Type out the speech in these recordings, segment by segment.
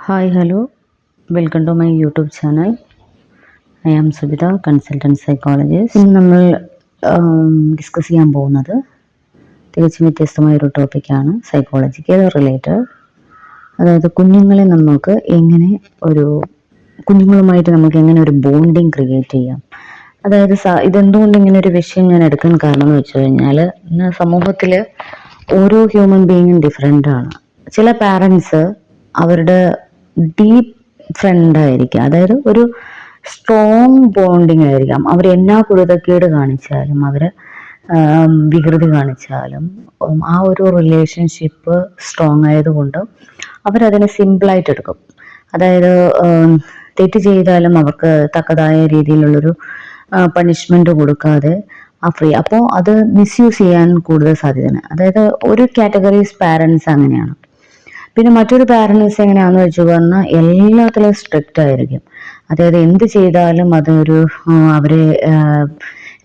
Hi, hello. Welcome to my YouTube channel. I am Subhita, consultant psychologist. ഇന്ന് നമ്മൾ discuss ചെയ്യാൻ പോകുന്നത് തികച്ചും വ്യത്യസ്തമായൊരു ടോപ്പിക്കാണ്, സൈക്കോളജിക്കൽ റിലേറ്റഡ്. അതായത് കുഞ്ഞുങ്ങളുമായിട്ട് നമുക്ക് എങ്ങനെ ഒരു ബോണ്ടിങ് ക്രിയേറ്റ് ചെയ്യാം. അതായത് ഇതെന്തുകൊണ്ട് ഇങ്ങനെ ഒരു വിഷയം ഞാൻ എടുക്കാൻ കാരണം എന്ന് വെച്ച് കഴിഞ്ഞാൽ, ഇന്ന് സമൂഹത്തിൽ ഓരോ ഹ്യൂമൻ ബീയിങ്ങും ഡിഫറെൻ്റ് ആണ്. ചില പാരൻസ് അവരുടെ ഡീപ്പ് ഫ്രണ്ട് ആയിരിക്കും, അതായത് ഒരു സ്ട്രോങ് ബോണ്ടിങ് ആയിരിക്കാം. അവർ എന്നാ കുരുത്തക്കേട് കാണിച്ചാലും, അവർ വികൃതി കാണിച്ചാലും ആ ഒരു റിലേഷൻഷിപ്പ് സ്ട്രോങ് ആയതുകൊണ്ട് അവരതിനെ സിമ്പിളായിട്ട് എടുക്കും. അതായത് തെറ്റ് ചെയ്താലും അവർക്ക് തക്കതായ രീതിയിലുള്ളൊരു പണിഷ്മെന്റ് കൊടുക്കാതെ ഫ്രീ. അപ്പോൾ അത് മിസ്യൂസ് ചെയ്യാൻ കൂടുതൽ സാധ്യതയാണ്. അതായത് ഒരു കാറ്റഗറീസ് പാരൻസ് അങ്ങനെയാണ്. പിന്നെ മറ്റൊരു പാരൻസ് എങ്ങനെയാണെന്ന് വെച്ച് പറഞ്ഞാൽ എല്ലാത്തിലും സ്ട്രിക്റ്റ് ആയിരിക്കും. അതായത് എന്ത് ചെയ്താലും അതൊരു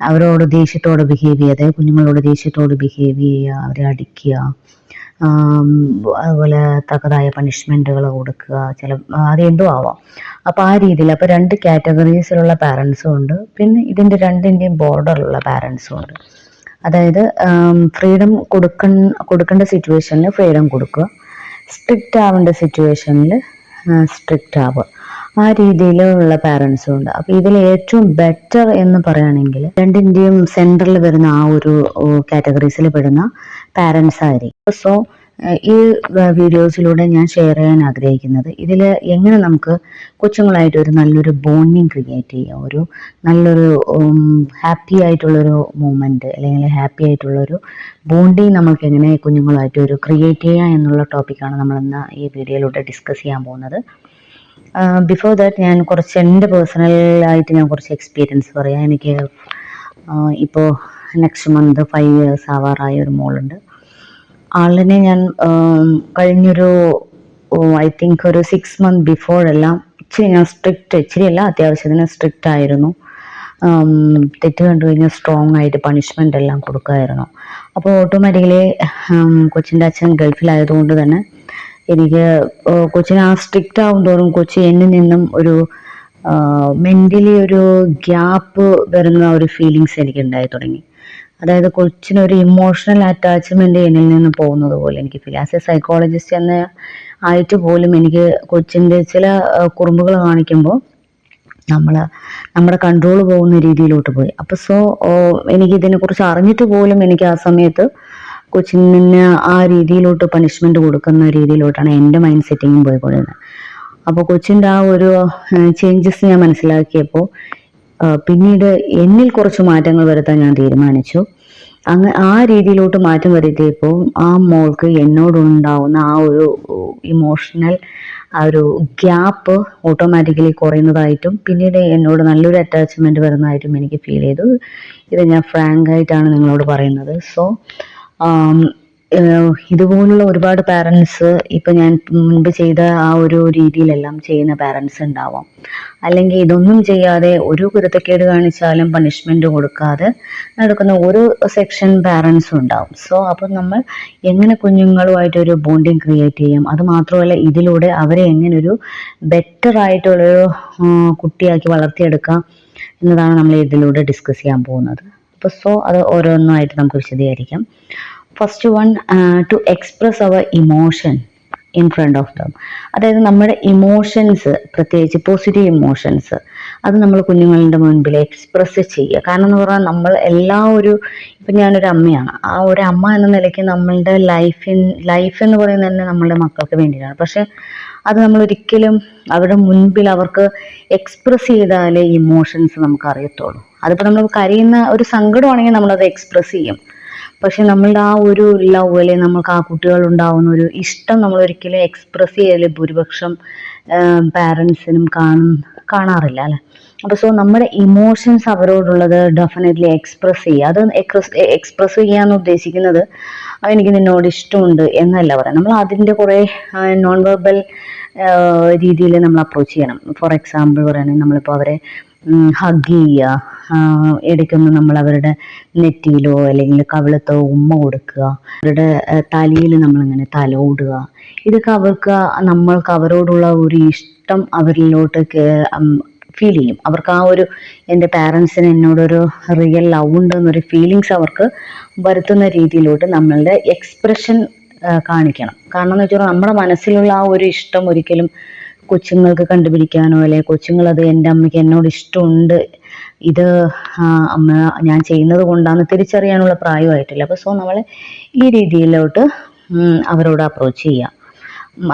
അവരോട് ദേഷ്യത്തോടെ ബിഹേവ് ചെയ്യുക, അതായത് കുഞ്ഞുങ്ങളോട് ദേഷ്യത്തോട് ബിഹേവ് ചെയ്യുക, അവരെ അടിക്കുക, അതുപോലെ തക്കതായ പണിഷ്മെന്റുകൾ കൊടുക്കുക, അതെന്തോ ആവാം. അപ്പോൾ ആ രീതിയിൽ അപ്പോൾ രണ്ട് കാറ്റഗറീസിലുള്ള പാരൻസും ഉണ്ട്. പിന്നെ ഇതിൻ്റെ രണ്ടിൻ്റെയും ബോർഡറിലുള്ള പാരൻസും ഉണ്ട്. അതായത് ഫ്രീഡം കൊടുക്കേണ്ട സിറ്റുവേഷനിൽ ഫ്രീഡം കൊടുക്കുക, സ്ട്രിക്റ്റ് ആവേണ്ട സിറ്റുവേഷനിൽ സ്ട്രിക്റ്റ് ആവുക, ആ രീതിയിലുള്ള പാരൻസും ഉണ്ട്. അപ്പോൾ ഇതിൽ ഏറ്റവും ബെറ്റർ എന്ന് പറയുകയാണെങ്കിൽ രണ്ടിൻ്റെയും സെൻറ്ററിൽ വരുന്ന ആ ഒരു കാറ്റഗറീസിൽ പെടുന്ന പാരൻസ് ആയിരിക്കും. സോ ഈ വീഡിയോസിലൂടെ ഞാൻ ഷെയർ ചെയ്യാൻ ആഗ്രഹിക്കുന്നത് ഇതിൽ എങ്ങനെ നമുക്ക് കൊച്ചുങ്ങളായിട്ട് ഒരു നല്ലൊരു ബോണ്ടിങ് ക്രിയേറ്റ് ചെയ്യാം, ഒരു നല്ലൊരു ഹാപ്പി ആയിട്ടുള്ളൊരു മൂമെൻറ്റ്, അല്ലെങ്കിൽ ഹാപ്പി ആയിട്ടുള്ളൊരു ബോണ്ടിങ് നമ്മൾക്ക് എങ്ങനെ കുഞ്ഞുങ്ങളായിട്ട് ഒരു ക്രിയേറ്റ് ചെയ്യാം എന്നുള്ള ടോപ്പിക്കാണ് നമ്മളിന്ന് ഈ വീഡിയോയിലൂടെ ഡിസ്കസ് ചെയ്യാൻ പോകുന്നത്. ബിഫോർ ദാറ്റ് ഞാൻ എൻ്റെ പേഴ്സണലായിട്ട് ഞാൻ കുറച്ച് എക്സ്പീരിയൻസ് പറയാം. എനിക്ക് ഇപ്പോൾ നെക്സ്റ്റ് മന്ത് 5 years ആവാറായ ഒരു മോളുണ്ട്. ആളിനെ ഞാൻ കഴിഞ്ഞൊരു ഐ തിങ്ക് ഒരു 6 months ബിഫോർ എല്ലാം ഞാൻ ഇച്ചിരിയല്ല അത്യാവശ്യത്തിന് സ്ട്രിക്റ്റ് ആയിരുന്നു. തെറ്റ് കണ്ടു കഴിഞ്ഞാൽ സ്ട്രോങ് ആയിട്ട് പണിഷ്മെൻ്റ് എല്ലാം കൊടുക്കുമായിരുന്നു. അപ്പോൾ ഓട്ടോമാറ്റിക്കലി കൊച്ചിൻ്റെ അച്ഛൻ ഗൾഫിലായതുകൊണ്ട് തന്നെ എനിക്ക് കൊച്ചിനെ ആ സ്ട്രിക്റ്റ് ആവും തോറും കൊച്ചി എന്നിൽ നിന്നും ഒരു മെൻ്റലി ഒരു ഗ്യാപ്പ് വരുന്ന ഒരു ഫീലിങ്സ് എനിക്ക് ഉണ്ടായി തുടങ്ങി. അതായത് കൊച്ചിനൊരു ഇമോഷണൽ അറ്റാച്ച്മെന്റ് എന്നിൽ നിന്ന് പോകുന്നത് പോലെ എനിക്ക് ഫീൽ. ആസ് എ സൈക്കോളജിസ്റ്റ് എന്ന ആയിട്ട് പോലും എനിക്ക് കൊച്ചിൻ്റെ ചില കുറുമ്പുകൾ കാണിക്കുമ്പോൾ നമ്മുടെ കൺട്രോൾ പോകുന്ന രീതിയിലോട്ട് പോയി. അപ്പോൾ എനിക്കിതിനെക്കുറിച്ച് അറിഞ്ഞിട്ട് പോലും എനിക്ക് ആ സമയത്ത് കൊച്ചിന് ആ രീതിയിലോട്ട് പണിഷ്മെന്റ് കൊടുക്കുന്ന രീതിയിലോട്ടാണ് എൻ്റെ മൈൻഡ് സെറ്റിങ്ങും പോയിക്കൊണ്ടിരുന്നത്. അപ്പോൾ കൊച്ചിൻ്റെ ആ ഒരു ചേഞ്ചസ് ഞാൻ മനസ്സിലാക്കിയപ്പോൾ പിന്നീട് എന്നിൽ കുറച്ച് മാറ്റങ്ങൾ വരുത്താൻ ഞാൻ തീരുമാനിച്ചു. ആ രീതിയിലോട്ട് മാറ്റം വരുത്തിയപ്പോൾ ആ മോൾക്ക് എന്നോടുണ്ടാവുന്ന ആ ഒരു ഇമോഷണൽ ആ ഒരു ഗ്യാപ്പ് ഓട്ടോമാറ്റിക്കലി കുറയുന്നതായിട്ടും പിന്നീട് എന്നോട് നല്ലൊരു അറ്റാച്ച്മെന്റ് വരുന്നതായിട്ടും എനിക്ക് ഫീൽ ചെയ്തു. ഇത് ഞാൻ ഫ്രാങ്ക് ആയിട്ടാണ് നിങ്ങളോട് പറയുന്നത്. സോ ഇതുപോലുള്ള ഒരുപാട് പാരൻസ് ഇപ്പം ഞാൻ മുൻപ് ചെയ്ത ആ ഒരു രീതിയിലെല്ലാം ചെയ്യുന്ന പാരൻസ് ഉണ്ടാവാം. അല്ലെങ്കിൽ ഇതൊന്നും ചെയ്യാതെ ഒരു കുരുത്തക്കേട് കാണിച്ചാലും പണിഷ്മെന്റ് കൊടുക്കാതെ നടക്കുന്ന ഒരു സെക്ഷൻ പാരൻസും ഉണ്ടാവും. സോ അപ്പം നമ്മൾ എങ്ങനെ കുഞ്ഞുങ്ങളുമായിട്ടൊരു ബോണ്ടിങ് ക്രിയേറ്റ് ചെയ്യും, അത് മാത്രമല്ല ഇതിലൂടെ അവരെ എങ്ങനെ ഒരു ബെറ്റർ ആയിട്ടുള്ളൊരു കുട്ടിയാക്കി വളർത്തിയെടുക്കാം എന്നതാണ് നമ്മൾ ഇതിലൂടെ ഡിസ്കസ് ചെയ്യാൻ പോകുന്നത്. അപ്പോൾ അത് ഓരോന്നായിട്ട് നമുക്ക് വിശദീകരിക്കാം. First one, to express our emotion in front of them. അതായത് നമ്മുടെ ഇമോഷൻസ്, പ്രത്യേകിച്ച് പോസിറ്റീവ് ഇമോഷൻസ്, അത് നമ്മൾ കുഞ്ഞുങ്ങളുടെ മുൻപിൽ എക്സ്പ്രസ് ചെയ്യുക. കാരണം എന്ന് പറഞ്ഞാൽ ഇപ്പം ഞാനൊരു അമ്മയാണ്. ആ ഒരു അമ്മ എന്ന നിലയ്ക്ക് നമ്മളുടെ ലൈഫ് എന്ന് പറയുന്നത് തന്നെ നമ്മളുടെ മക്കൾക്ക് വേണ്ടിയിട്ടാണ്. പക്ഷെ അത് നമ്മൾ ഒരിക്കലും അവരുടെ മുൻപിൽ അവർക്ക് എക്സ്പ്രസ് ചെയ്താലേ ഇമോഷൻസ് നമുക്ക് അറിയത്തുള്ളൂ. അതിപ്പോൾ നമ്മൾ കരയുന്ന ഒരു സങ്കടമാണെങ്കിൽ നമ്മളത് എക്സ്പ്രസ് ചെയ്യും. പക്ഷെ നമ്മളുടെ ആ ഒരു ലവ്, അല്ലെങ്കിൽ നമുക്ക് ആ കുട്ടികളുണ്ടാവുന്ന ഒരു ഇഷ്ടം നമ്മൾ ഒരിക്കലും എക്സ്പ്രസ് ചെയ്യല് ഭൂരിപക്ഷം പാരൻസിനും കാണാറില്ല അല്ലെ. അപ്പോൾ നമ്മുടെ ഇമോഷൻസ് അവരോടുള്ളത് ഡെഫിനറ്റ്ലി എക്സ്പ്രസ് ചെയ്യുക. അത് എക്സ്പ്രസ് ചെയ്യാന്ന് ഉദ്ദേശിക്കുന്നത് എനിക്ക് നിന്നോട് ഇഷ്ടമുണ്ട് എന്നല്ല പറയാം. നമ്മൾ അതിൻ്റെ കുറേ നോൺ വെർബൽ രീതിയിൽ നമ്മൾ അപ്രോച്ച് ചെയ്യണം. ഫോർ എക്സാമ്പിൾ പറയുകയാണെങ്കിൽ നമ്മളിപ്പോൾ അവരെ ഹഗ് ചെയ്യുക, ഇടയ്ക്കൊന്ന് നമ്മൾ അവരുടെ നെറ്റിയിലോ അല്ലെങ്കിൽ കവിളത്തോ ഉമ്മ കൊടുക്കുക, അവരുടെ തലയിൽ നമ്മളിങ്ങനെ തലോടുക. ഇതൊക്കെ നമ്മൾക്ക് അവരോടുള്ള ഒരു ഇഷ്ടം അവരിലോട്ട് ഫീൽ ചെയ്യും. അവർക്ക് ആ ഒരു എൻ്റെ പാരൻസിന് എന്നോടൊരു റിയൽ ലവ് ഉണ്ടെന്നൊരു ഫീലിങ്സ് അവർക്ക് വരുത്തുന്ന രീതിയിലോട്ട് നമ്മളുടെ എക്സ്പ്രഷൻ കാണിക്കണം. കാരണം എന്ന് വെച്ചാൽ നമ്മുടെ മനസ്സിലുള്ള ആ ഒരു ഇഷ്ടം ഒരിക്കലും കൊച്ചുങ്ങൾക്ക് കണ്ടുപിടിക്കാനോ അല്ലെ കൊച്ചുങ്ങളത് എൻ്റെ അമ്മയ്ക്ക് എന്നോട് ഇഷ്ടമുണ്ട്, ഇത് അമ്മ ഞാൻ ചെയ്യുന്നത് കൊണ്ടാന്ന് തിരിച്ചറിയാനുള്ള പ്രായമായിട്ടില്ല. അപ്പോൾ നമ്മൾ ഈ രീതിയിലോട്ട് അവരോട് അപ്രോച്ച് ചെയ്യുക.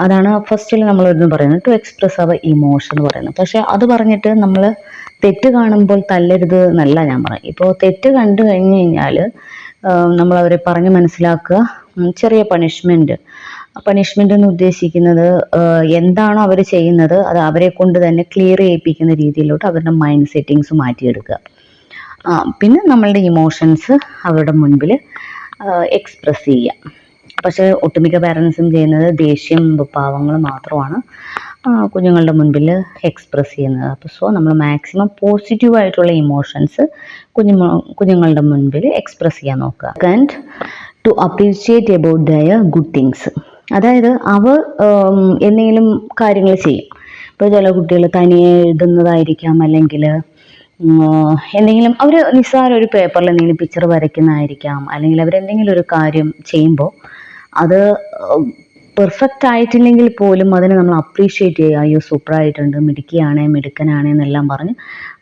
അതാണ് ഫസ്റ്റിൽ നമ്മളൊന്ന് പറയുന്നത്, ടു എക്സ്പ്രസ് അവർ ഇമോഷൻ എന്ന് പറയുന്നത്. പക്ഷെ അത് പറഞ്ഞിട്ട് നമ്മൾ തെറ്റ് കാണുമ്പോൾ തല്ലരുത് എന്നല്ല ഞാൻ പറയും. ഇപ്പോൾ തെറ്റ് കണ്ടു കഴിഞ്ഞു കഴിഞ്ഞാൽ നമ്മൾ അവരെ പറഞ്ഞ് മനസ്സിലാക്കുക. ചെറിയ പണിഷ്മെന്റ് എന്ന് ഉദ്ദേശിക്കുന്നത് എന്താണോ അവർ ചെയ്യുന്നത് അത് അവരെ കൊണ്ട് തന്നെ ക്ലിയർ ചെയ്യിപ്പിക്കുന്ന രീതിയിലോട്ട് അവരുടെ മൈൻഡ് സെറ്റിങ്സ് മാറ്റിയെടുക്കുക. പിന്നെ നമ്മളുടെ ഇമോഷൻസ് അവരുടെ മുൻപിൽ എക്സ്പ്രസ് ചെയ്യുക. പക്ഷേ ഒട്ടുമിക്ക പാരൻസും ചെയ്യുന്നത് ദേഷ്യം പാവങ്ങൾ മാത്രമാണ് കുഞ്ഞുങ്ങളുടെ മുൻപിൽ എക്സ്പ്രസ് ചെയ്യുന്നത്. അപ്പോൾ നമ്മൾ മാക്സിമം പോസിറ്റീവായിട്ടുള്ള ഇമോഷൻസ് കുഞ്ഞുങ്ങളുടെ മുൻപിൽ എക്സ്പ്രസ് ചെയ്യാൻ നോക്കുക. And to appreciate about their good things. അതായത് അവർ എന്തെങ്കിലും കാര്യങ്ങൾ ചെയ്യും. ഇപ്പോൾ ചില കുട്ടികൾ തനിയെ എഴുതുന്നതായിരിക്കാം, അല്ലെങ്കിൽ എന്തെങ്കിലും അവർ നിസ്സാര ഒരു പേപ്പറിൽ എന്തെങ്കിലും പിക്ചർ വരയ്ക്കുന്നതായിരിക്കാം, അല്ലെങ്കിൽ അവരെന്തെങ്കിലും ഒരു കാര്യം ചെയ്യുമ്പോൾ അത് പെർഫെക്റ്റ് ആയിട്ടില്ലെങ്കിൽ പോലും അതിനെ നമ്മൾ അപ്രീഷിയേറ്റ് ചെയ്യുക. അയ്യോ സൂപ്പറായിട്ടുണ്ട്, മിടുക്കനാണേ എന്നെല്ലാം പറഞ്ഞ്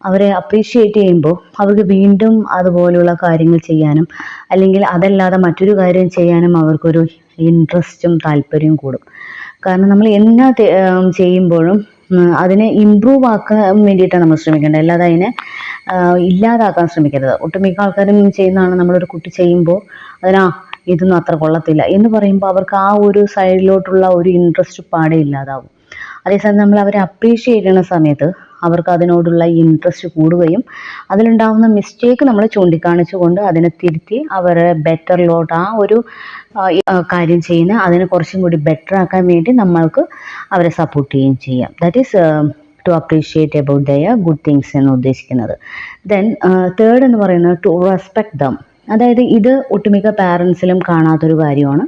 അവരെ അപ്രീഷിയേറ്റ് ചെയ്യുമ്പോൾ അവർക്ക് വീണ്ടും അതുപോലുള്ള കാര്യങ്ങൾ ചെയ്യാനും അല്ലെങ്കിൽ അതല്ലാതെ മറ്റൊരു കാര്യം ചെയ്യാനും അവർക്കൊരു ഇൻട്രസ്റ്റും താല്പര്യവും കൂടും. കാരണം നമ്മൾ എന്നാ ചെയ്യുമ്പോഴും അതിനെ ഇമ്പ്രൂവ് ആക്കാൻ വേണ്ടിയിട്ടാണ് നമ്മൾ ശ്രമിക്കേണ്ടത്, അല്ലാതെ അതിനെ ഇല്ലാതാക്കാൻ ശ്രമിക്കരുത്. ഒട്ടുമിക്ക ആൾക്കാരും ചെയ്യുന്നതാണ്, നമ്മളൊരു കുട്ടി ചെയ്യുമ്പോൾ ഇതൊന്നും അത്ര കൊള്ളത്തില്ല എന്ന് പറയുമ്പോൾ അവർക്ക് ആ ഒരു സൈഡിലോട്ടുള്ള ഒരു ഇൻട്രസ്റ്റ് പാടെ ഇല്ലാതാവും. അതേസമയം നമ്മൾ അവരെ അപ്രീഷിയേറ്റ് ചെയ്യുന്ന സമയത്ത് അവർക്ക് അതിനോടുള്ള ഇൻട്രസ്റ്റ് കൂടുകയും അതിലുണ്ടാകുന്ന മിസ്റ്റേക്ക് നമ്മൾ ചൂണ്ടിക്കാണിച്ചുകൊണ്ട് അതിനെ തിരുത്തി അവരെ ബെറ്ററിലോട്ട് ആ ഒരു കാര്യം ചെയ്യുന്ന അതിനെ കുറച്ചും കൂടി ബെറ്റർ ആക്കാൻ വേണ്ടി നമ്മൾക്ക് അവരെ സപ്പോർട്ട് ചെയ്യുകയും ചെയ്യാം. That is to appreciate about their good things എന്ന് ഉദ്ദേശിക്കുന്നത്. ദെൻ തേർഡ് എന്ന് പറയുന്നത് ടു റെസ്പെക്ട് ദം. അതായത് ഇത് ഒട്ടുമിക്ക പാരൻസിലും കാണാത്തൊരു കാര്യമാണ്.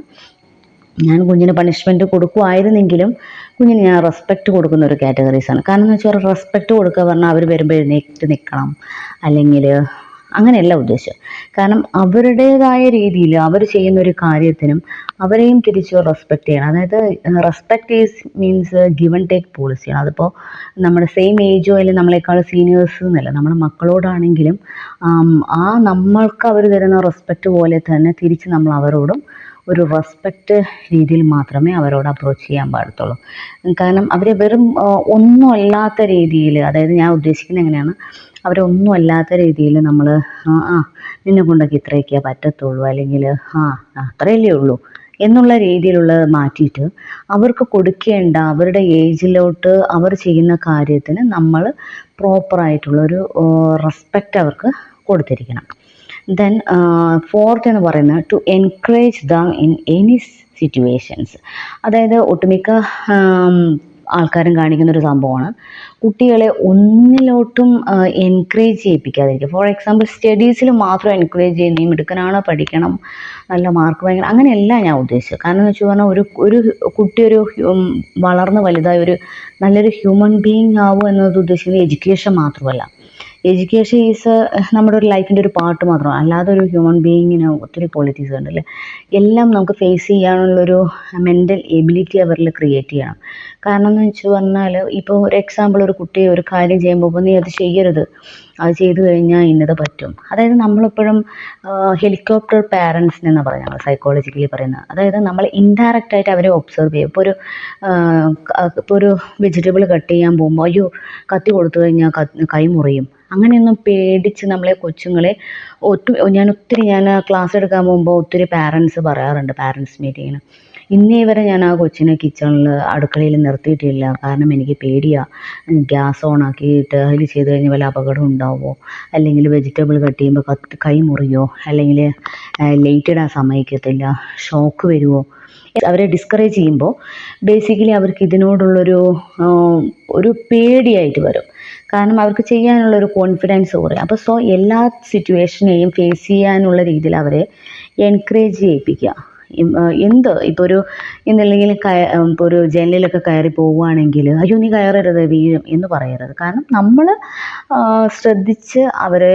ഞാൻ കുഞ്ഞിന് പണിഷ്മെൻറ്റ് കൊടുക്കുമായിരുന്നെങ്കിലും കുഞ്ഞിന് ഞാൻ റെസ്പെക്റ്റ് കൊടുക്കുന്ന ഒരു കാറ്റഗറീസാണ്. കാരണം എന്ന് വെച്ചാൽ റെസ്പെക്റ്റ് കൊടുക്കുക പറഞ്ഞാൽ അവർ വരുമ്പോൾ എഴുന്നേറ്റ് നിൽക്കണം, അല്ലെങ്കിൽ അങ്ങനെയല്ല ഉദ്ദേശം. കാരണം അവരുടേതായ രീതിയിൽ അവർ ചെയ്യുന്ന ഒരു കാര്യത്തിനും അവരെയും തിരിച്ച് റെസ്പെക്റ്റ് ചെയ്യണം. അതായത് respect means give and take പോളിസിയാണ്. അതിപ്പോൾ നമ്മുടെ സെയിം ഏജോ അല്ലെങ്കിൽ നമ്മളെക്കാൾ സീനിയേഴ്സ് എന്നല്ല, നമ്മുടെ മക്കളോടാണെങ്കിലും നമ്മൾക്ക് അവർ തരുന്ന റെസ്പെക്റ്റ് പോലെ തന്നെ തിരിച്ച് നമ്മൾ അവരോടും ഒരു റെസ്പെക്റ്റ് രീതിയിൽ മാത്രമേ അവരോട് അപ്രോച്ച് ചെയ്യാൻ പാടത്തുള്ളൂ. കാരണം അവരെ വെറും ഒന്നും അല്ലാത്ത രീതിയിൽ, അതായത് ഞാൻ ഉദ്ദേശിക്കുന്നത് എങ്ങനെയാണ്, അവരൊന്നും അല്ലാത്ത രീതിയിൽ നമ്മൾ നിന്നെ കൊണ്ടൊക്കെ ഇത്രയൊക്കെ പറ്റത്തുള്ളൂ, അല്ലെങ്കിൽ അത്രയല്ലേ ഉള്ളൂ എന്നുള്ള രീതിയിലുള്ളത് മാറ്റിയിട്ട് അവർക്ക് കൊടുക്കേണ്ട അവരുടെ ഏജിലോട്ട് അവർ ചെയ്യുന്ന കാര്യത്തിന് നമ്മൾ പ്രോപ്പറായിട്ടുള്ളൊരു റെസ്പെക്റ്റ് അവർക്ക് കൊടുത്തിരിക്കണം. ദെൻ ഫോർത്ത് എന്ന് പറയുന്നത് to encourage them in any situations. അതായത് ഒട്ടുമിക്ക ആൾക്കാരും കാണിക്കുന്ന ഒരു സംഭവമാണ് കുട്ടികളെ ഒന്നിലോട്ടും എൻകറേജ് ചെയ്യിപ്പിക്കാതിരിക്കുക. ഫോർ എക്സാമ്പിൾ സ്റ്റഡീസിൽ മാത്രം എൻകറേജ് ചെയ്യുന്ന, നീ മിടുക്കനാണോ, പഠിക്കണം, നല്ല മാർക്ക് വാങ്ങിക്കണം, അങ്ങനെയല്ല ഞാൻ ഉദ്ദേശിച്ചത്. കാരണം എന്ന് വെച്ച് പറഞ്ഞാൽ ഒരു കുട്ടി വളർന്ന് വലുതായി ഒരു നല്ലൊരു ഹ്യൂമൻ ബീയിങ് ആവുക എന്നത് ഉദ്ദേശിക്കുന്നത് എഡ്യൂക്കേഷൻ മാത്രമല്ല. എഡ്യൂക്കേഷൻ ഈസ് നമ്മുടെ ഒരു ലൈഫിൻ്റെ ഒരു പാർട്ട് മാത്രമാണ്, അല്ലാതെ ഒരു ഹ്യൂമൻ ബീയിങ്ങിന് ഒത്തിരി ക്വാളിറ്റീസ് ഉണ്ടല്ലേ. എല്ലാം നമുക്ക് ഫേസ് ചെയ്യാനുള്ളൊരു മെൻ്റൽ എബിലിറ്റി അവരിൽ ക്രിയേറ്റ് ചെയ്യണം. കാരണം എന്ന് വെച്ച് പറഞ്ഞാൽ ഇപ്പോൾ ഒരു എക്സാമ്പിൾ, ഒരു കുട്ടി ഒരു കാര്യം ചെയ്യുമ്പോൾ നീ അത് ചെയ്യരുത്, അത് ചെയ്തു കഴിഞ്ഞാൽ ഇന്നത് പറ്റും. അതായത് നമ്മളെപ്പോഴും ഹെലികോപ്റ്റർ പാരൻസ് എന്ന് പറഞ്ഞാൽ സൈക്കോളജിക്കലി പറയുന്നത്, അതായത് നമ്മൾ ഇൻഡയറക്റ്റായിട്ട് അവരെ ഒബ്സർവ് ചെയ്യും. ഇപ്പോൾ ഒരു വെജിറ്റബിൾ കട്ട് ചെയ്യാൻ പോകുമ്പോൾ അയ്യോ കത്തി കൊടുത്തു കഴിഞ്ഞാൽ കൈ മുറിയും, അങ്ങനെയൊന്നും പേടിച്ച് നമ്മളെ കൊച്ചുങ്ങളെ ഞാൻ ക്ലാസ് എടുക്കാൻ പോകുമ്പോൾ ഒത്തിരി പാരൻസ് പറയാറുണ്ട്, പാരൻസ് മീറ്റിങ്ങിന്, ഇന്നേ വരെ ഞാൻ ആ കൊച്ചിനെ കിച്ചണിൽ അടുക്കളയിൽ നിർത്തിയിട്ടില്ല, കാരണം എനിക്ക് പേടിയാണ് ഗ്യാസ് ഓൺ ആക്കിയിട്ട് അതിൽ ചെയ്ത് കഴിഞ്ഞാൽ വല്ല അപകടം ഉണ്ടാവുമോ, അല്ലെങ്കിൽ വെജിറ്റബിൾ കട്ട് ചെയ്യുമ്പോൾ കൈ മുറിയോ, അല്ലെങ്കിൽ ലൈറ്റ് ഇടാൻ സമ്മതിക്കത്തില്ല, ഷോക്ക് വരുമോ. അവരെ ഡിസ്കറേജ് ചെയ്യുമ്പോൾ ബേസിക്കലി അവർക്ക് ഇതിനോടുള്ളൊരു പേടിയായിട്ട് വരും. കാരണം അവർക്ക് ചെയ്യാനുള്ളൊരു കോൺഫിഡൻസ് കുറയും. അപ്പോൾ എല്ലാ സിറ്റുവേഷനെയും ഫേസ് ചെയ്യാനുള്ള രീതിയിൽ അവരെ എൻകറേജ് ചെയ്യിപ്പിക്കുക. എന്ത് ഇപ്പോൾ ഒരു എന്തെങ്കിലും ഇപ്പോൾ ഒരു ജനലിലൊക്കെ കയറി പോവുകയാണെങ്കിൽ അയ്യോ നീ കയറരുത് വീഴും എന്ന് പറയരുത്. കാരണം നമ്മൾ ശ്രദ്ധിച്ച് അവരെ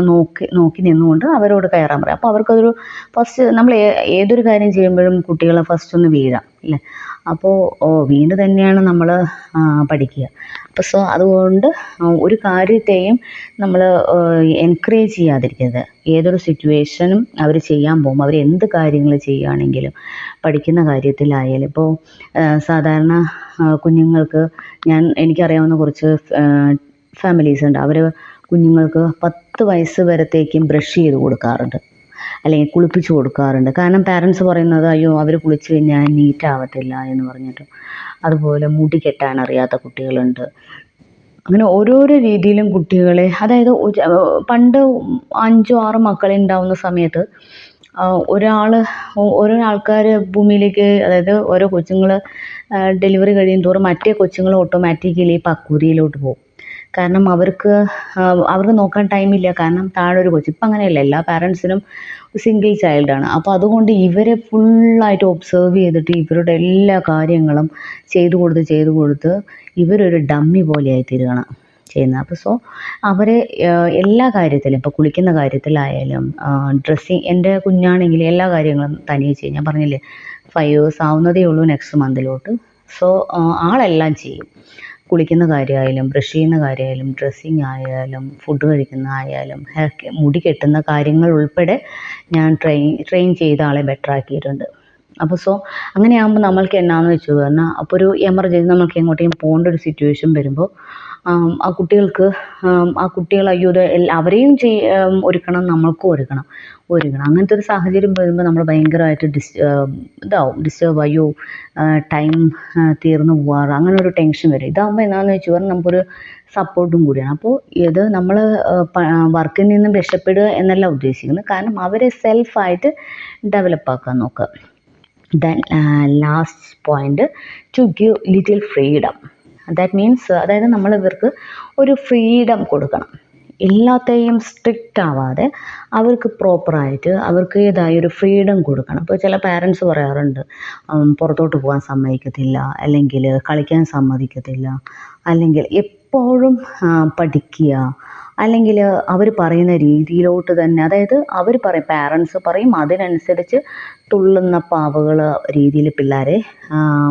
നോക്കി നോക്കി നിന്നുകൊണ്ട് അവരോട് കയറാൻ പറയാം. അപ്പോൾ അവർക്കതൊരു ഫസ്റ്റ് നമ്മൾ ഏതൊരു കാര്യം ചെയ്യുമ്പോഴും കുട്ടികളെ ഫസ്റ്റ് ഒന്ന് വീഴാം ഇല്ലേ. അപ്പോൾ വീണ് തന്നെയാണ് നമ്മൾ പഠിക്കുക. അപ്പോൾ അതുകൊണ്ട് ഒരു കാര്യത്തെയും നമ്മൾ എൻകറേജ് ചെയ്യാതിരിക്കരുത്. ഏതൊരു സിറ്റുവേഷനും അവർ ചെയ്യാൻ പോകുമ്പോൾ അവർ എന്ത് കാര്യങ്ങൾ ചെയ്യുകയാണെങ്കിലും പഠിക്കുന്ന കാര്യത്തിലായാലും ഇപ്പോൾ സാധാരണ കുഞ്ഞുങ്ങൾക്ക് എനിക്കറിയാവുന്ന കുറച്ച് ഫാമിലീസ് ഉണ്ട്. അവർ കുഞ്ഞുങ്ങൾക്ക് 10 വയസ്സ് വരത്തേക്കും ബ്രഷ് ചെയ്ത് കൊടുക്കാറുണ്ട്, അല്ലെങ്കിൽ കുളിപ്പിച്ച് കൊടുക്കാറുണ്ട്. കാരണം പാരൻസ് പറയുന്നത് അയ്യോ അവർ കുളിച്ച് കഴിഞ്ഞാൽ നീറ്റ് ആവത്തില്ല എന്ന് പറഞ്ഞിട്ട്. അതുപോലെ മുടി കെട്ടാൻ അറിയാത്ത കുട്ടികളുണ്ട്. അങ്ങനെ ഓരോരോ രീതിയിലും കുട്ടികളെ, അതായത് പണ്ട് 5-6 മക്കളെ ഉണ്ടാവുന്ന സമയത്ത് ഓരോ ആൾക്കാർ ഭൂമിയിലേക്ക്, അതായത് ഓരോ കൊച്ചുങ്ങൾ ഡെലിവറി കഴിയും തോറും മറ്റേ കൊച്ചുങ്ങൾ ഓട്ടോമാറ്റിക്കലി പക്വതയിലോട്ട് പോകും. കാരണം അവർക്ക് നോക്കാൻ ടൈമില്ല. കാരണം താഴെ ഒരു കൊച്ച്. ഇപ്പം അങ്ങനെയല്ല, എല്ലാ പാരൻസിനും സിംഗിൾ ചൈൽഡാണ്. അപ്പോൾ അതുകൊണ്ട് ഇവരെ ഫുള്ളായിട്ട് ഒബ്സർവ് ചെയ്തിട്ട് ഇവരുടെ എല്ലാ കാര്യങ്ങളും ചെയ്തു കൊടുത്ത് ഇവരൊരു ഡമ്മി പോലെയായി തീരുകയാണ് ചെയ്യുന്നത്. അപ്പോൾ അവരെ എല്ലാ കാര്യത്തിലും, ഇപ്പോൾ കുളിക്കുന്ന കാര്യത്തിലായാലും ഡ്രസ്സിങ്, എൻ്റെ കുഞ്ഞാണെങ്കിൽ എല്ലാ കാര്യങ്ങളും തനിയെ ചെയ്യും. ഞാൻ പറഞ്ഞില്ലേ 5 years ആവുന്നതേ ഉള്ളൂ നെക്സ്റ്റ് മന്തിലോട്ട്. ആളെല്ലാം ചെയ്യും. കുളിക്കുന്ന കാര്യമായാലും ബ്രഷ് ചെയ്യുന്ന കാര്യമായാലും ഡ്രസ്സിങ് ആയാലും ഫുഡ് കഴിക്കുന്ന ആയാലും മുടി കെട്ടുന്ന കാര്യങ്ങൾ ഉൾപ്പെടെ ഞാൻ ട്രെയിൻ ചെയ്ത ആളെ ബെറ്റർ ആക്കിയിട്ടുണ്ട്. അപ്പോൾ അങ്ങനെയാകുമ്പോൾ നമ്മൾക്ക് എന്നാന്ന് വെച്ചു പറഞ്ഞാൽ, അപ്പോൾ ഒരു എമർജൻസി നമ്മൾക്ക് എങ്ങോട്ടേലും പോകേണ്ട ഒരു സിറ്റുവേഷൻ വരുമ്പോൾ ആ കുട്ടികൾ അയ്യോ അവരെയും ഒരുക്കണം, നമ്മൾക്കും ഒരുക്കണം. അങ്ങനത്തെ ഒരു സാഹചര്യം വരുമ്പോൾ നമ്മൾ ഭയങ്കരമായിട്ട് ഡിസ്റ്റർബ് അയ്യോ ടൈം തീർന്നു പോവാറ്, അങ്ങനെ ഒരു ടെൻഷൻ വരും. ഇതാകുമ്പോൾ എന്താണെന്ന് വെച്ച് പറഞ്ഞാൽ നമുക്കൊരു സപ്പോർട്ടും കൂടിയാണ്. അപ്പോൾ ഇത് നമ്മൾ വർക്കിൽ നിന്നും രക്ഷപ്പെടുക എന്നല്ല ഉദ്ദേശിക്കുന്നത്. കാരണം അവരെ സെൽഫായിട്ട് ഡെവലപ്പ് ആക്കാൻ നോക്കുക. Then last point, to give little freedom. That means, അതായത് നമ്മൾ ഇവർക്ക് ഒരു ഫ്രീഡം കൊടുക്കണം. എല്ലാത്തെയും സ്ട്രിക്റ്റ് ആവാതെ അവർക്ക് പ്രോപ്പറായിട്ട് അവർക്കേതായ ഒരു ഫ്രീഡം കൊടുക്കണം. ഇപ്പോൾ ചില പാരൻസ് പറയാറുണ്ട് പുറത്തോട്ട് പോകാൻ സമ്മതിക്കത്തില്ല, അല്ലെങ്കിൽ കളിക്കാൻ സമ്മതിക്കത്തില്ല, അല്ലെങ്കിൽ എപ്പോഴും പഠിക്കുക, അല്ലെങ്കിൽ അവർ പറയുന്ന രീതിയിലോട്ട് തന്നെ, അതായത് അവർ പാരൻസ് പറയും അതിനനുസരിച്ച് തുള്ളുന്ന പാവകൾ രീതിയിൽ പിള്ളേരെ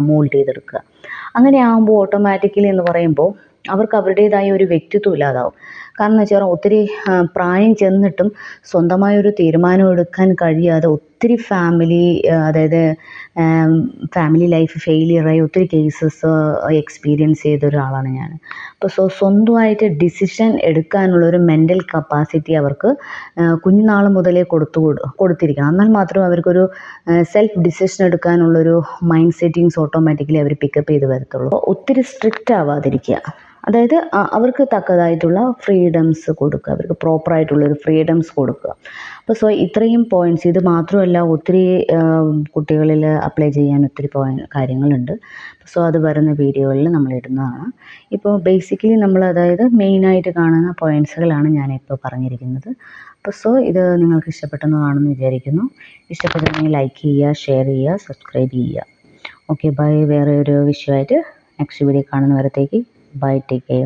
മോൾഡ് ചെയ്തെടുക്കുക. അങ്ങനെ ആകുമ്പോൾ ഓട്ടോമാറ്റിക്കലി എന്ന് പറയുമ്പോൾ അവർക്ക് അവരുടേതായ ഒരു വ്യക്തിത്വം ഇല്ലാതാവും. കാരണം എന്ന് വെച്ചാൽ ഒത്തിരി പ്രായം ചെന്നിട്ടും സ്വന്തമായൊരു തീരുമാനം എടുക്കാൻ കഴിയാതെ ഒത്തിരി അതായത് ഫാമിലി ലൈഫ് ഫെയിലിയറായി ഒത്തിരി കേസസ് എക്സ്പീരിയൻസ് ചെയ്ത ഒരാളാണ് ഞാൻ. അപ്പോൾ സ്വന്തമായിട്ട് ഡിസിഷൻ എടുക്കാനുള്ളൊരു മെൻ്റൽ കപ്പാസിറ്റി അവർക്ക് കുഞ്ഞുനാൾ മുതലേ കൊടുത്തിരിക്കണം. എന്നാൽ മാത്രമേ അവർക്കൊരു സെൽഫ് ഡിസിഷൻ എടുക്കാനുള്ളൊരു മൈൻഡ് സെറ്റിങ്സ് ഓട്ടോമാറ്റിക്കലി അവർ പിക്കപ്പ് ചെയ്ത് വരത്തുള്ളൂ. ഒത്തിരി സ്ട്രിക്റ്റ് ആവാതിരിക്കുക, അതായത് അവർക്ക് തക്കതായിട്ടുള്ള ഫ്രീഡംസ് കൊടുക്കുക, അവർക്ക് പ്രോപ്പറായിട്ടുള്ളൊരു ഫ്രീഡംസ് കൊടുക്കുക. അപ്പോൾ ഇത്രയും പോയിൻറ്റ്സ്, ഇത് മാത്രമല്ല ഒത്തിരി കുട്ടികളിൽ അപ്ലൈ ചെയ്യാൻ ഒത്തിരി കാര്യങ്ങളുണ്ട്. അത് വരുന്ന വീഡിയോകളിൽ നമ്മൾ ഇടുന്നതാണ്. ഇപ്പോൾ ബേസിക്കലി നമ്മൾ അതായത് മെയിനായിട്ട് കാണുന്ന പോയിൻറ്റ്സുകളാണ് ഞാനിപ്പോൾ പറഞ്ഞിരിക്കുന്നത്. അപ്പോൾ ഇത് നിങ്ങൾക്ക് ഇഷ്ടപ്പെട്ടെന്ന് കാണുമെന്ന് വിചാരിക്കുന്നു. ഇഷ്ടപ്പെട്ടെങ്കിൽ ലൈക്ക് ചെയ്യുക, ഷെയർ ചെയ്യുക, സബ്സ്ക്രൈബ് ചെയ്യുക. Okay, bye. വേറെ ഒരു വിഷയമായിട്ട് നെക്സ്റ്റ് വീഡിയോ കാണുന്നവരത്തേക്ക് ബൈ, ടേക്ക് കെയർ.